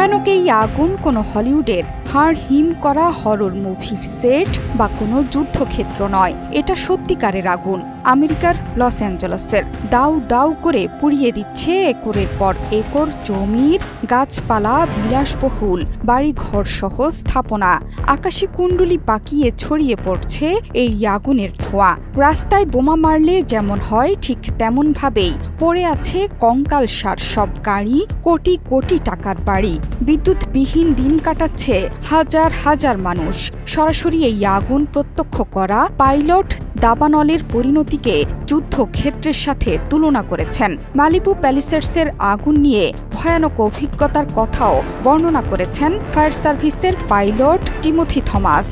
ভয়ানক এই আগুন কোনো হলিউডের হাড় হিম করা হরর মুভির সেট বা কোনো যুদ্ধক্ষেত্র নয়। এটা সত্যিকারের আগুন। আমেরিকার লস অ্যাঞ্জেলেসের দাউ দাউ করে পুড়িয়ে দিচ্ছে একরের পর একর জমির গাছপালা, বিলাসবহুল বাড়িঘর সহ স্থাপনা। আকাশে কুণ্ডুলি পাকিয়ে ছড়িয়ে পড়ছে এই আগুনের ধোঁয়া। রাস্তায় বোমা মারলে যেমন হয় ঠিক তেমনভাবেই পড়ে আছে কঙ্কালসার সব গাড়ি, কোটি কোটি টাকার বাড়ি। বিদ্যুৎবিহীন দিন কাটাচ্ছে হাজার হাজার মানুষ। সরাসরি এই আগুন প্রত্যক্ষ করা পাইলট দাবানলের পরিণতিকে যুদ্ধক্ষেত্রের সাথে তুলনা করেছেন। মালিবু প্যালিসেডসের আগুন নিয়ে ভয়ানক অভিজ্ঞতার কথাও বর্ণনা করেছেন ফায়ার সার্ভিসের পাইলট টিমোথি থমাস।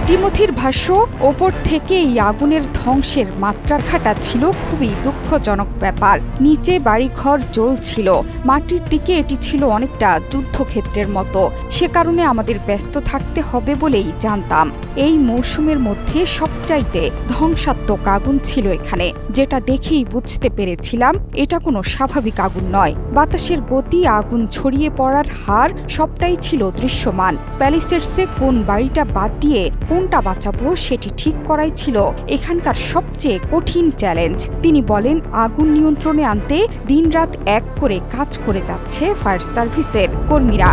টিমোথির ভাষ্য, ওপর থেকে এই আগুনের ধ্বংসের মাত্রার ঘাটা ছিল খুবই দুঃখজনক ব্যাপার। নিচে বাড়িঘর জ্বলছিল, মাটির দিকে এটি ছিল অনেকটা যুদ্ধক্ষেত্রের মতো। সে কারণে আমাদের ব্যস্ত থাকতে হবে বলেই জানতাম। এই মৌসুমের মধ্যে সবচাইতে ধ্বংসাত্মক আগুন ছিল এখানে। যেটা দেখেই বুঝতে পেরেছিলাম এটা কোনো স্বাভাবিক আগুন নয়। বাতাসের গতি, আগুন ছড়িয়ে পড়ার হার সবটাই ছিল দৃশ্যমান। প্যালিসেডসে কোন বাড়িটা বাদ দিয়ে কোনটা বাঁচাবো সেটি ঠিক করাই ছিল এখানকার সবচেয়ে কঠিন চ্যালেঞ্জ। তিনি বলেন, আগুন নিয়ন্ত্রণে আনতে দিনরাত এক করে কাজ করে যাচ্ছে ফায়ার সার্ভিসের কর্মীরা।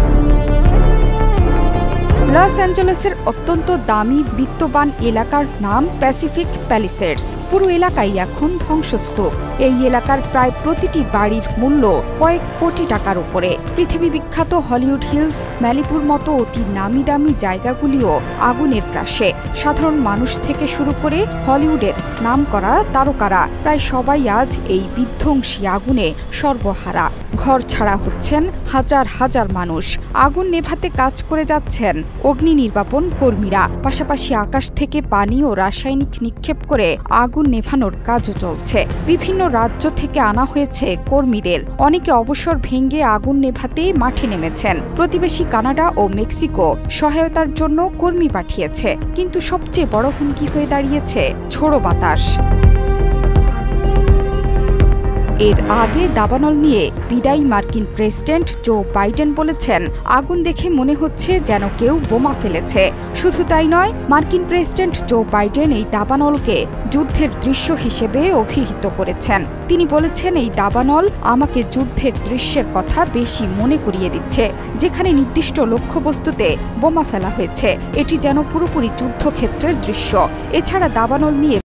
লস অ্যাঞ্জেলেসের অত্যন্ত দামি বিত্তবান এলাকার নাম প্যাসিফিক প্যালিসেডস। পুরো এলাকাই এখন ধ্বংসস্তূপ। এই এলাকার প্রায় প্রতিটি বাড়ির মূল্য কয়েক কোটি টাকার উপরে। পৃথিবী বিখ্যাত হলিউড হিলস, ম্যালিবুর মতো অতি নামি দামি জায়গাগুলিও আগুনের গ্রাসে। সাধারণ মানুষ থেকে শুরু করে হলিউডের নামকরা তারকারা প্রায় সবাই আজ এই বিধ্বংসী আগুনে সর্বহারা। ঘর ছাড়া হচ্ছেন হাজার হাজার মানুষ। আগুন নেভাতে কাজ করে যাচ্ছেন অগ্নি নির্বাপন কর্মীরা। পাশাপাশি আকাশ থেকে পানি ও রাসায়নিক নিক্ষেপ করে আগুন নেভানোর কাজও চলছে। বিভিন্ন রাজ্য থেকে আনা হয়েছে কর্মীদের। অনেকে অবসর ভেঙে আগুন নেভাতে মাঠে নেমেছেন। প্রতিবেশী কানাডা ও মেক্সিকো সহায়তার জন্য কর্মী পাঠিয়েছে। কিন্তু সবচেয়ে বড় হুমকি হয়ে দাঁড়িয়েছে ঝোড়ো বাতাস। এর আগে দাবানল নিয়ে বিদায়ী মার্কিন প্রেসিডেন্ট জো বাইডেন বলেছেন, আগুন দেখে মনে হচ্ছে যেন কেউ বোমা ফেলেছে। শুধু তাই নয়, মার্কিন প্রেসিডেন্ট জো বাইডেন এই দাবানলকে যুদ্ধের দৃশ্য হিসেবে অভিহিত করেছেন। তিনি বলেছেন, এই দাবানল আমাকে যুদ্ধের দৃশ্যের কথা বেশি মনে করিয়ে দিচ্ছে, যেখানে নির্দিষ্ট লক্ষ্যবস্তুতে বোমা ফেলা হয়েছে। এটি যেন পুরোপুরি যুদ্ধক্ষেত্রের দৃশ্য। এছাড়া দাবানল নিয়ে